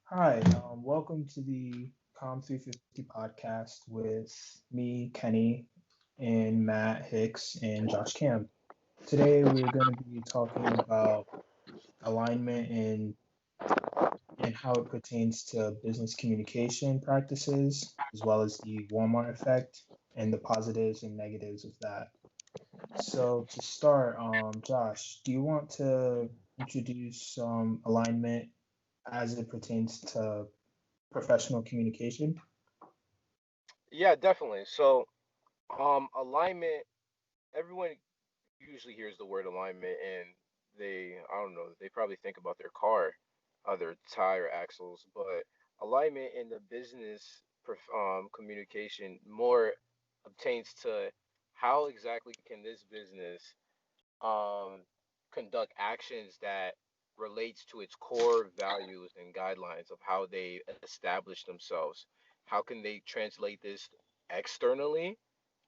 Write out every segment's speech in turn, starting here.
Hi, welcome to the Com 350 podcast with me, Kenny, and Matt Hicks and Josh Cam. Today we're going to be talking about alignment and how it pertains to business communication practices, as well as the Walmart effect and the positives and negatives of that. So to start, Josh, do you want to introduce alignment as it pertains to professional communication? Yeah, definitely. Alignment. Everyone usually hears the word alignment, and I don't know, they probably think about their car, their tire axles. But alignment in the business, communication more obtains to how exactly can this business um, conduct actions that relates to its core values and guidelines of how they establish themselves. How can they translate this externally,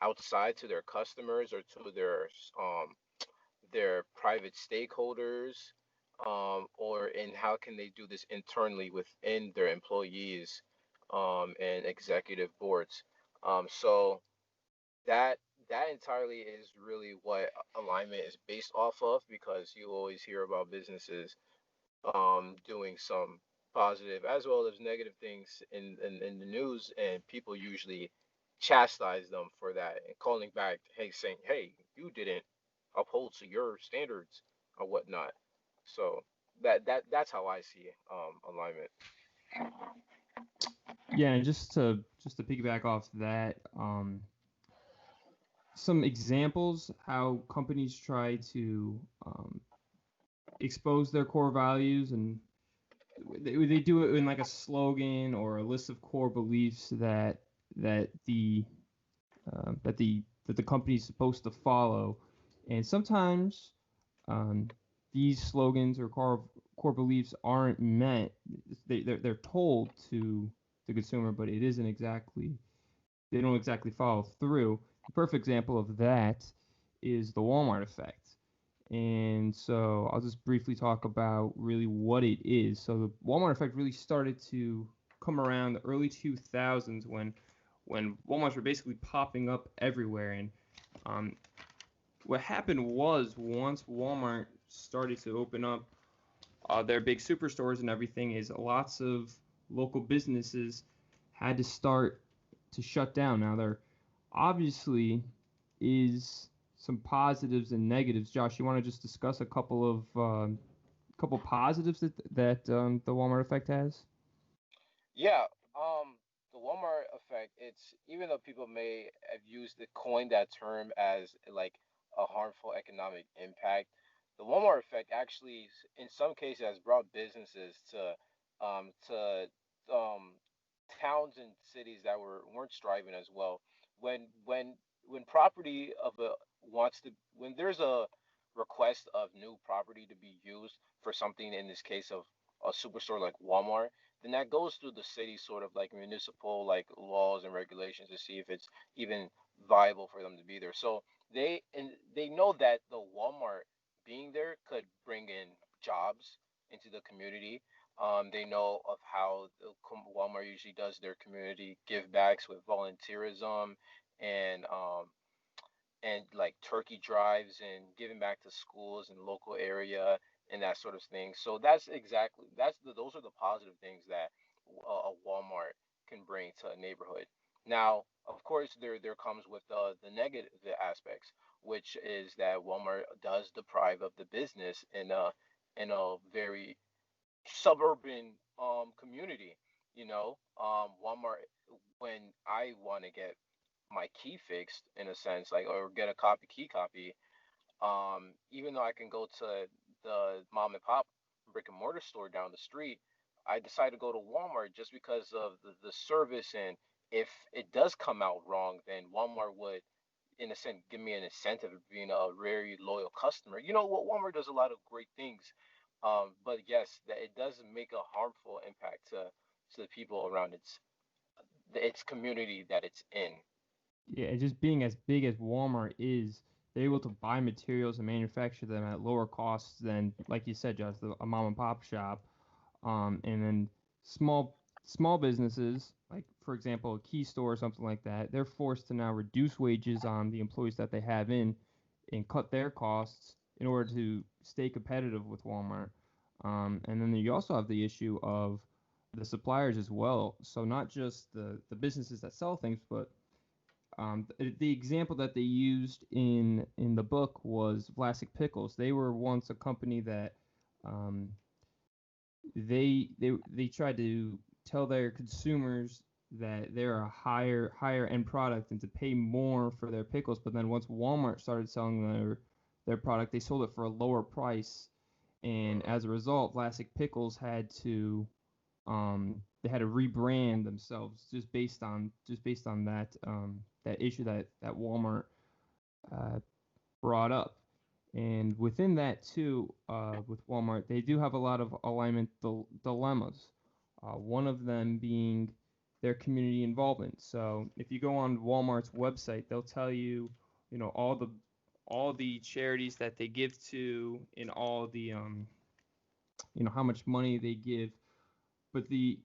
outside to their customers or to their private stakeholders, or and how can they do this internally within their employees, and executive boards. So that that entirely is really what alignment is based off of, because you always hear about businesses doing some positive as well as negative things in the news, and people usually chastise them for that and calling back, hey, saying, hey, you didn't uphold to your standards or whatnot. So that's how I see alignment. Yeah, and just to piggyback off that, some examples how companies try to expose their core values, and they do it in like a slogan or a list of core beliefs that the that the company is supposed to follow, and sometimes um, these slogans or core beliefs aren't met. They're told to the consumer, but it isn't exactly they don't exactly follow through. The perfect example of that is the Walmart effect. And so I'll just briefly talk about really what it is. So the Walmart effect really started to come around the early 2000s when Walmarts were basically popping up everywhere. And um, what happened was once Walmart started to open up their big superstores and everything, is lots of local businesses had to start to shut down. Now there obviously is some positives and negatives. Josh, you want to just discuss a couple positives that the Walmart effect has? Yeah, the Walmart effect, it's even though people may have used the coin that term as like a harmful economic impact, the Walmart effect actually in some cases has brought businesses to towns and cities that weren't striving as well. When when when property of a wants to when there's a request of new property to be used for something, in this case of a superstore like Walmart, then that goes through the city sort of like municipal like laws and regulations to see if it's even viable for them to be there. So they know that the Walmart being there could bring in jobs into the community. They know of how Walmart usually does their community give backs with volunteerism and like turkey drives and giving back to schools and local area and that sort of thing. So those are the positive things that a Walmart can bring to a neighborhood. Now, of course, there comes with the negative aspects, which is that Walmart does deprive of the business in a very suburban community. Walmart, when I want to get my key fixed in a sense, like, or get a key copy, even though I can go to the mom and pop brick and mortar store down the street, I decide to go to Walmart just because of the service. And if it does come out wrong, then Walmart would, in a sense, give me an incentive of being a very loyal customer. You know what? Walmart does a lot of great things, but yes, that it does make a harmful impact to the people around its community that it's in. Yeah, just being as big as Walmart is, they're able to buy materials and manufacture them at lower costs than, like you said, just a mom and pop shop. And then small businesses, like for example a key store or something like that, they're forced to now reduce wages on the employees that they have in and cut their costs in order to stay competitive with Walmart. And then you also have the issue of the suppliers as well. So not just the businesses that sell things, but the example that they used in the book was Vlasic Pickles. They were once a company that um, they tried to tell their consumers that they're a higher end product and to pay more for their pickles. But then once Walmart started selling their product, they sold it for a lower price, and as a result, Vlasic Pickles had to they had to rebrand themselves just based on that issue that Walmart uh, brought up. And within that too, with Walmart, they do have a lot of alignment dilemmas. One of them being their community involvement. So if you go on Walmart's website, they'll tell you, all the charities that they give to, and all the how much money they give. But the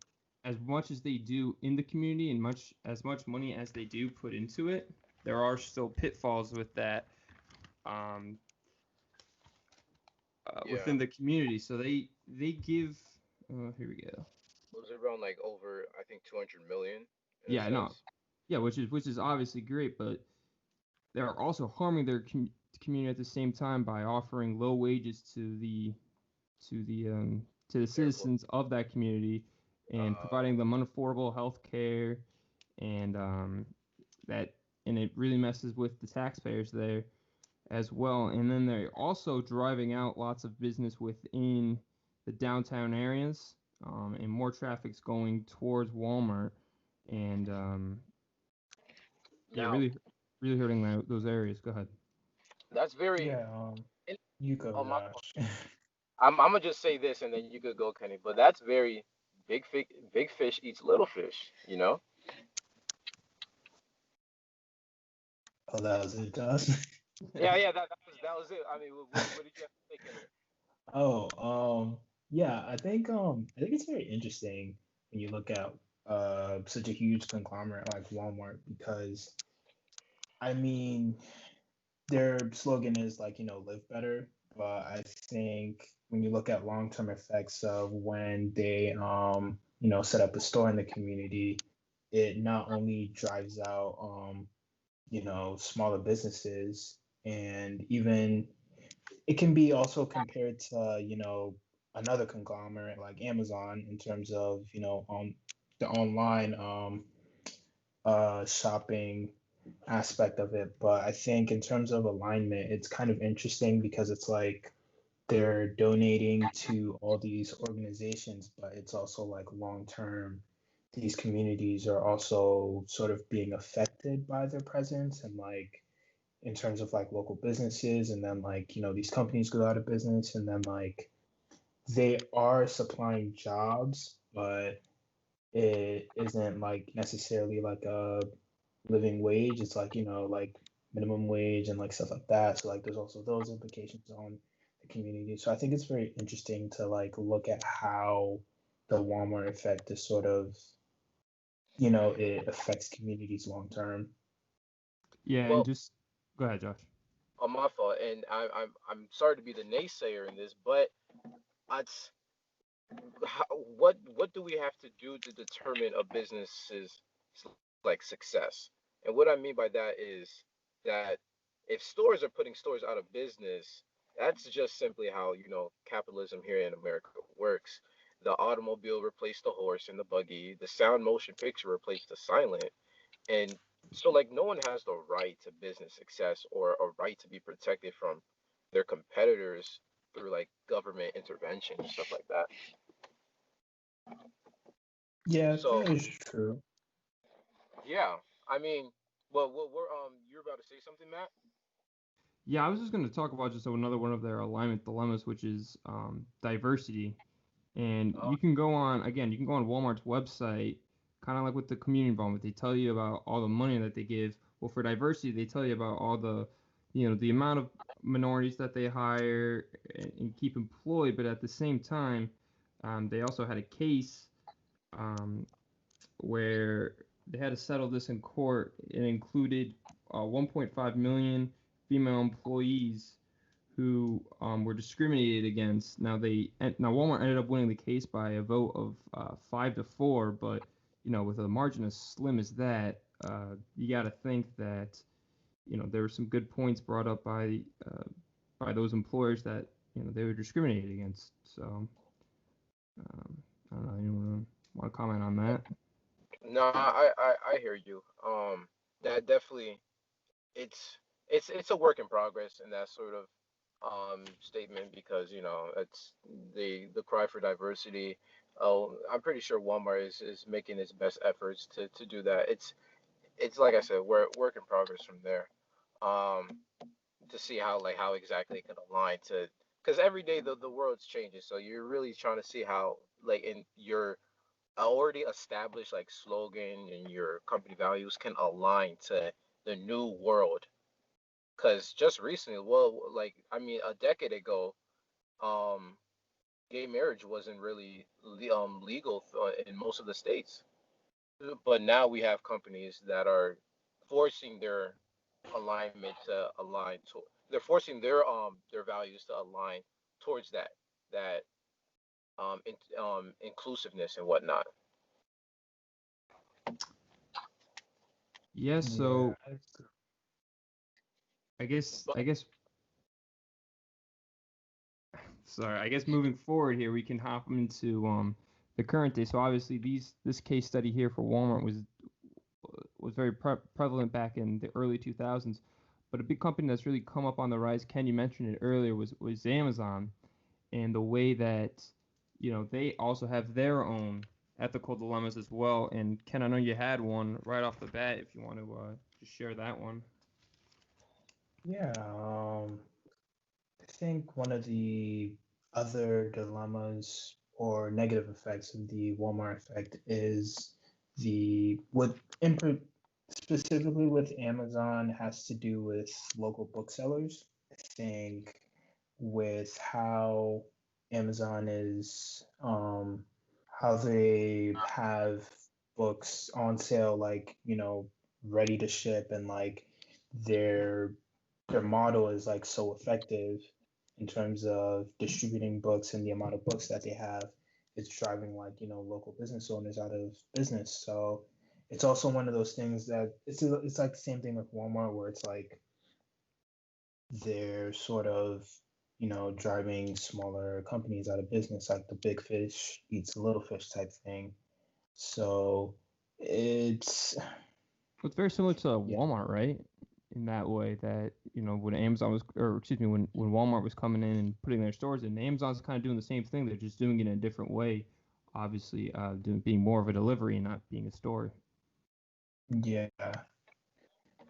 as much as they do in the community and much money as they do put into it, there are still pitfalls with that. Um, Yeah. within the community. So they give. Here we go. Was it around like over I think 200 million in a Yeah, no, sense? yeah, which is obviously great, but they're also harming their community at the same time by offering low wages to the Their employees. citizens of that community and providing them unaffordable health care, and that and it really messes with the taxpayers there as well. And then they're also driving out lots of business within the downtown areas, and more traffic's going towards Walmart, and yeah, Now, really hurting those areas. Go ahead. that's very. Yeah, in- you go, Oh my fault. Josh. I'm gonna just say this, and then you could go, Kenny. But that's very big fish eats little fish. You know? Oh, that was it, Josh. Yeah, yeah. That was it. I mean, what did you have to say, Kenny? Oh, yeah, I think it's very interesting when you look at such a huge conglomerate like Walmart because I mean their slogan is like, live better, but I think when you look at long-term effects of when they set up a store in the community, it not only drives out smaller businesses, and even it can be also compared to another conglomerate like Amazon in terms of the online shopping aspect of it. But I think in terms of alignment, it's kind of interesting because it's like they're donating to all these organizations, but it's also like long term. These communities are also sort of being affected by their presence, and like in terms of like local businesses, and then like these companies go out of business, and then like they are supplying jobs, but it isn't like necessarily like a living wage. It's like like minimum wage and like stuff like that. So like there's also those implications on the community. So I think it's very interesting to like look at how the Walmart effect is sort of it affects communities long term. Yeah, and Well, just go ahead, Josh. on my fault, and I'm sorry to be the naysayer in this, but it's how, what do we have to do to determine a business's like success? And what I mean by that is that if stores are putting stores out of business, that's just simply how capitalism here in America works. The automobile replaced the horse and the buggy. The sound motion picture replaced the silent. And so like no one has the right to business success or a right to be protected from their competitors through like government intervention and stuff like that. Yeah, So that is true. yeah, I mean, well, we're you're about to say something, Matt? Yeah, I was just going to talk about just another one of their alignment dilemmas, which is diversity. And Uh, you can go on Walmart's website, kind of like with the community involvement. They tell you about all the money that they give. Well, for diversity, they tell you about all the amount of minorities that they hire and keep employed. But at the same time, they also had a case um, where they had to settle this in court. It included 1.5 million female employees who were discriminated against. Now Walmart ended up winning the case by a vote of 5-4, but with a margin as slim as that, you got to think that there were some good points brought up by those employers that they were discriminated against. So I don't know. Anyone want to comment on that? No, I hear you. That definitely it's a work in progress in that sort of statement because it's the cry for diversity. Oh, I'm pretty sure Walmart is making its best efforts to do that. It's like I said, work in progress from there. Um, to see how exactly it can align to because every day the world's changing. So you're really trying to see how like in your already established like slogan and your company values can align to the new world. Because just recently, well, like I mean, a decade ago, um, gay marriage wasn't really legal in most of the states. But now we have companies that are forcing their alignment to align to. They're forcing their values to align towards that inclusiveness and whatnot. Yeah. Yeah. So I guess But I guess sorry. I guess moving forward here, we can hop into the current day. So obviously this case study here for Walmart was very prevalent back in the early 2000s. But a big company that's really come up on the rise, Ken, you mentioned it earlier, was Amazon, and the way that they also have their own ethical dilemmas as well. And Ken, I know you had one right off the bat. If you want to just share that one. Yeah. I think one of the other dilemmas or negative effects of the Walmart effect is the what specifically with Amazon has to do with local booksellers. I think with how Amazon is how they have books on sale like ready to ship, and like their their model is like so effective in terms of distributing books and the amount of books that they have. It's driving like local business owners out of business. So it's also one of those things that it's like the same thing with Walmart, where it's like they're sort of driving smaller companies out of business, like the big fish eats the little fish type thing. So it's It's very similar to yeah. Walmart, right? In that way that when Amazon was, or excuse me, when Walmart was coming in and putting their stores in, Amazon's kind of doing the same thing. They're just doing it in a different way. Obviously, being more of a delivery and not being a store. Yeah.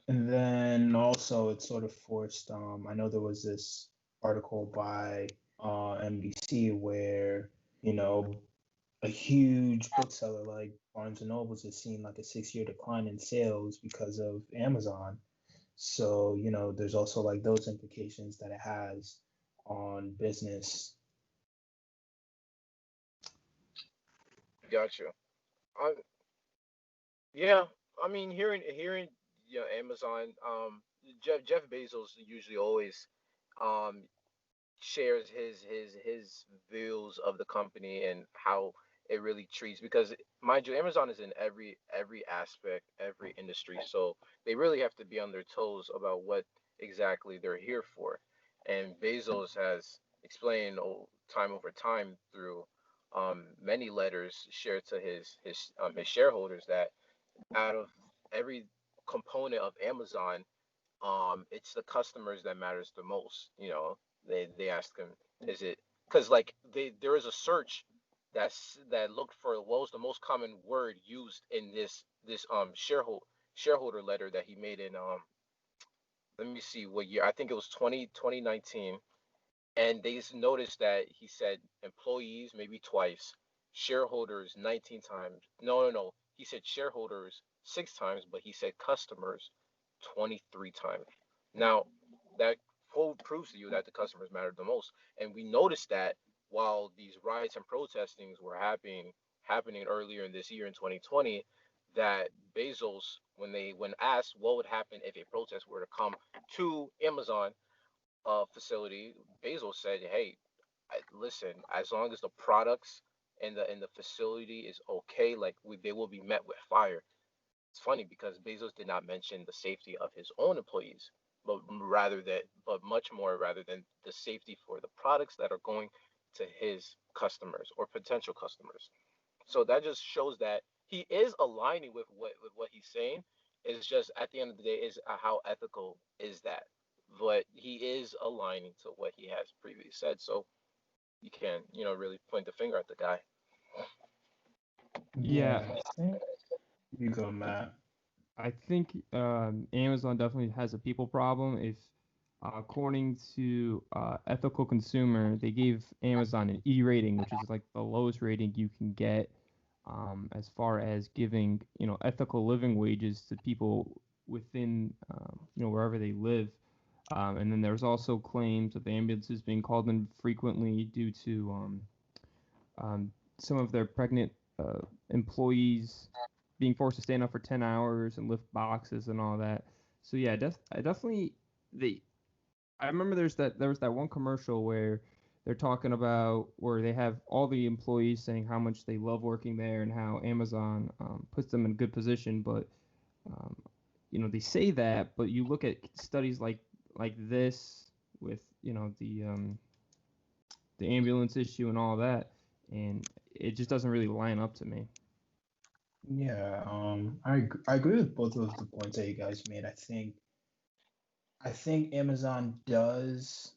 And then also it sort of forced, I know there was this article by NBC where, you know, a huge bookseller like Barnes and Nobles has seen like a 6 year decline in sales because of Amazon. So, there's also like those implications that it has on business. gotcha. I, yeah, I mean, hearing Amazon, Jeff Bezos usually always um shares his views of the company and how it really treats because mind you, Amazon is in every aspect, every industry, so they really have to be on their toes about what exactly they're here for. And Bezos has explained time over time through many letters shared to his shareholders that out of every component of Amazon, it's the customers that matters the most. They ask him, is it because like there is a search that looked for what was the most common word used in this shareholder letter that he made in let me see what year. I think it was 2019, and they just noticed that he said employees maybe twice, shareholders 19 times. No. He said shareholders 6 times, but he said customers 23 times. Now, that full proves to you that the customers matter the most. And we noticed that while these riots and protestings were happening happening earlier in this year in 2020, that Bezos, when asked what would happen if a protest were to come to Amazon facility, Bezos said, "Hey, listen, as long as the products and the facility is okay, like they will be met with fire." It's funny because Bezos did not mention the safety of his own employees, but much more rather than the safety for the products that are going to his customers or potential customers. So that just shows that he is aligning with what he's saying. It's just at the end of the day is how ethical is that? But he is aligning to what he has previously said. So you can, really point the finger at the guy. Yeah, Yeah, I think you go, Matt. I think Amazon definitely has a people problem. If according to Ethical Consumer, they gave Amazon an E rating, which is like the lowest rating you can get as far as giving ethical living wages to people within wherever they live. And then there's also claims of ambulances being called in frequently due to some of their pregnant employees being forced to stand up for 10 hours and lift boxes and all that. So yeah, I definitely the I remember there was that one commercial where they're talking about where they have all the employees saying how much they love working there and how Amazon puts them in a good position, but um, they say that, but you look at studies like this with the ambulance issue and all that, and it just doesn't really line up to me. Yeah, I agree with both of the points that you guys made. I think Amazon does,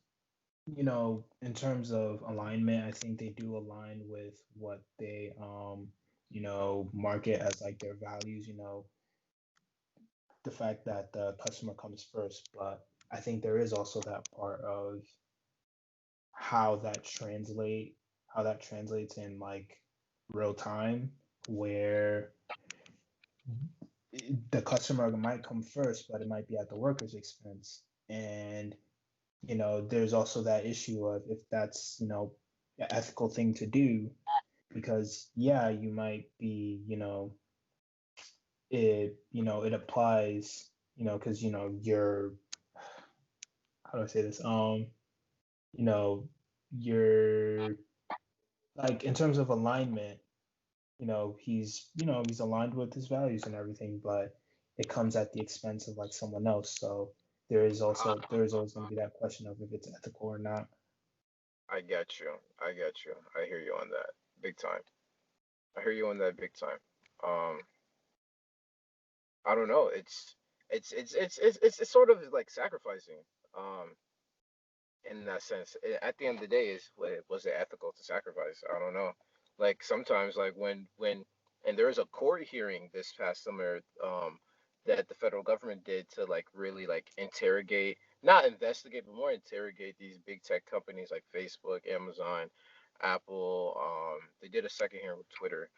in terms of alignment, I think they do align with what they market as like their values, the fact that the customer comes first. But I think there is also that part of how that translates in like real time, where the customer might come first, but it might be at the worker's expense. And there's also that issue of if that's an ethical thing to do, because yeah, you might be it applies, because you're, how do I say this, you know you're like, in terms of alignment, he's aligned with his values and everything, but it comes at the expense of like someone else. So there is always going to be that question of if it's ethical or not. I get you. I get you. I hear you on that big time. I hear you on that big time. Um, I don't know. It's sort of like sacrificing. Um, in that sense. At the end of the day, was it ethical to sacrifice? I don't know. Like sometimes, like and there was a court hearing this past summer, that the federal government did to like really like interrogate, not investigate, but more interrogate these big tech companies like Facebook, Amazon, Apple. They did a second hearing with Twitter.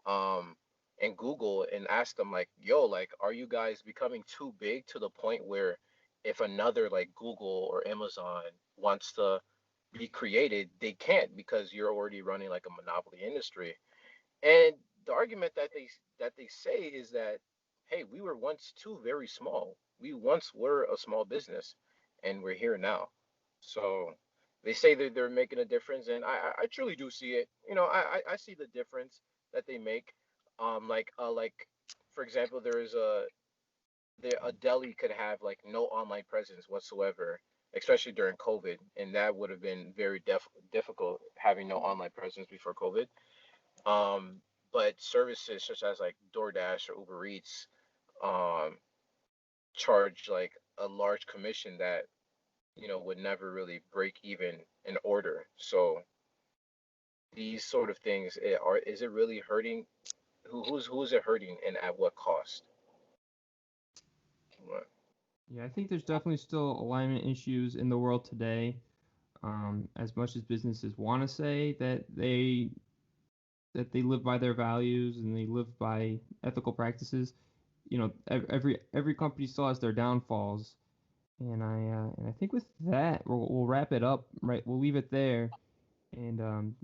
Um, and Google, and asked them like, yo, like, are you guys becoming too big to the point where if another like Google or Amazon wants to be created, they can't because you're already running like a monopoly industry. And the argument that they say is that, hey, we were once too very small. We once were a small business, and we're here now. So they say that they're making a difference, and I truly do see it. I see the difference that they make. Like for example, a deli could have like no online presence whatsoever, especially during COVID, and that would have been very difficult having no online presence before COVID. Um, but services such as like DoorDash or Uber Eats um, charge like a large commission that would never really break even an order. So these sort of things, is it really hurting? Who's it hurting, and at what cost? Right. Yeah, I think there's definitely still alignment issues in the world today. As much as businesses want to say that they live by their values and they live by ethical practices, every company still has their downfalls. And I think with that we'll wrap it up. Right, we'll leave it there, and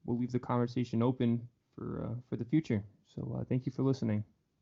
we'll leave the conversation open for the future. So thank you for listening.